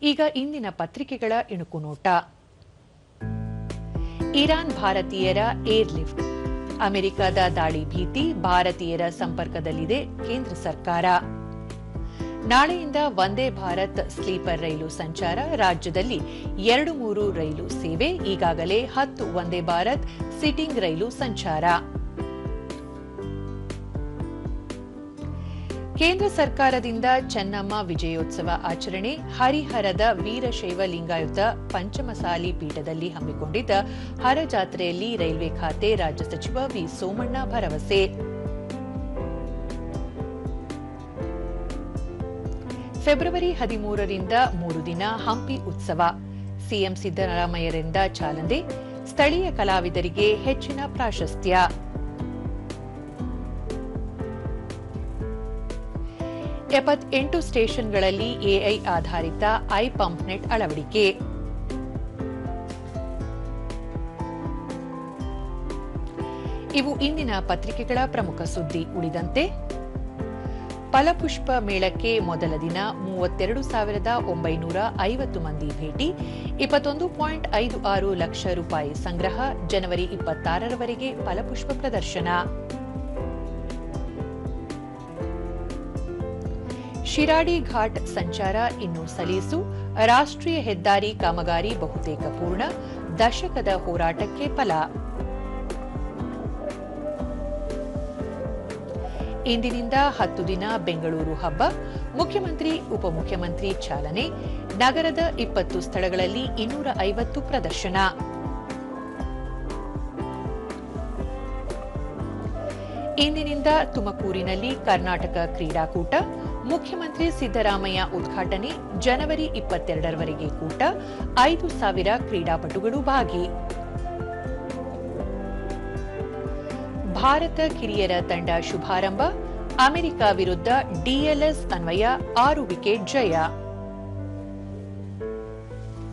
ಈಗ ಇಂದಿನ ಪತ್ರಿಕೆಗಳ ಇಣುಕು ನೋಟ. ಇರಾನ್ ಭಾರತೀಯರ ಏರ್ ಲಿಫ್ಟ್, ಅಮೆರಿಕದ ದಾಳಿ ಭೀತಿ, ಭಾರತೀಯರ ಸಂಪರ್ಕದಲ್ಲಿದೆ ಕೇಂದ್ರ ಸರ್ಕಾರ. ನಾಳೆಯಿಂದ ವಂದೇ ಭಾರತ್ ಸ್ಲೀಪರ್ ರೈಲು ಸಂಚಾರ, ರಾಜ್ಯದಲ್ಲಿ 2-3 ರೈಲು ಸೇವೆ, ಈಗಾಗಲೇ 10 ವಂದೇ ಭಾರತ್ ಸಿಟಿಂಗ್ ರೈಲು ಸಂಚಾರ. ಕೇಂದ್ರ ಸರ್ಕಾರದಿಂದ ಚೆನ್ನಮ್ಮ ವಿಜಯೋತ್ಸವ ಆಚರಣೆ, ಹರಿಹರದ ವೀರಶೈವ ಲಿಂಗಾಯತ ಪಂಚಮಸಾಲಿ ಪೀಠದಲ್ಲಿ ಹಮ್ಮಿಕೊಂಡಿದ್ದ ಹರಜಾತ್ರೆಯಲ್ಲಿ ರೈಲ್ವೆ ಖಾತೆ ರಾಜ್ಯ ಸಚಿವ ವಿ ಸೋಮಣ್ಣ ಭರವಸೆ. ಫೆಬ್ರವರಿ 13ರಿಂದ 3 ದಿನ ಹಂಪಿ ಉತ್ಸವ, ಸಿಎಂ ಸಿದ್ದರಾಮಯ್ಯರಿಂದ ಚಾಲನೆ, ಸ್ಥಳೀಯ ಕಲಾವಿದರಿಗೆ ಹೆಚ್ಚಿನ ಪ್ರಾಶಸ್ತ್ಯ. 78 ಸ್ಟೇಷನ್ಗಳಲ್ಲಿ ಎಐ ಆಧಾರಿತ ಐ ಪಂಪ್ ನೆಟ್ ಅಳವಡಿಕೆ. ಇವು ಇಂದಿನ ಪತ್ರಿಕೆಗಳ ಪ್ರಮುಖ ಸುದ್ದಿ. ಉಳಿದಂತೆ ಫಲಪುಷ್ಪ ಮೇಳಕ್ಕೆ ಮೊದಲ ದಿನ 32,950 ಮಂದಿ ಭೇಟಿ, 21.56 ಲಕ್ಷ ರೂಪಾಯಿ ಸಂಗ್ರಹ, ಜನವರಿ 26ರವರೆಗೆ ಫಲಪುಷ್ಪ ಪ್ರದರ್ಶನ. ಶಿರಾಡಿ ಘಾಟ್ ಸಂಚಾರ ಇನ್ನೂ ಸಲೀಸು, ರಾಷ್ಟ್ರೀಯ ಹೆದ್ದಾರಿ ಕಾಮಗಾರಿ ಬಹುತೇಕ ಪೂರ್ಣ, ದಶಕದ ಹೋರಾಟಕ್ಕೆ ಫಲ. ಇಂದಿನಿಂದ 10 ದಿನ ಬೆಂಗಳೂರು ಹಬ್ಬ, ಮುಖ್ಯಮಂತ್ರಿ ಉಪಮುಖ್ಯಮಂತ್ರಿ ಚಾಲನೆ, ನಗರದ 20 ಸ್ಥಳಗಳಲ್ಲಿ 250 ಪ್ರದರ್ಶನ. ಇಂದಿನಿಂದ ತುಮಕೂರಿನಲ್ಲಿ ಕರ್ನಾಟಕ ಕ್ರೀಡಾಕೂಟ, ಮುಖ್ಯಮಂತ್ರಿ ಸಿದ್ದರಾಮಯ್ಯ ಉದ್ಘಾಟನೆ, ಜನವರಿ 22ರವರೆಗೆ ಕೂಟ, 5,000 ಕ್ರೀಡಾಪಟುಗಳು ಭಾಗಿ. ಭಾರತ ಕಿರಿಯರ ತಂಡ ಶುಭಾರಂಭ, ಅಮೆರಿಕ ವಿರುದ್ಧ ಡಿಎಲ್ಎಸ್ ಅನ್ವಯ 6 ವಿಕೆಟ್ ಜಯ.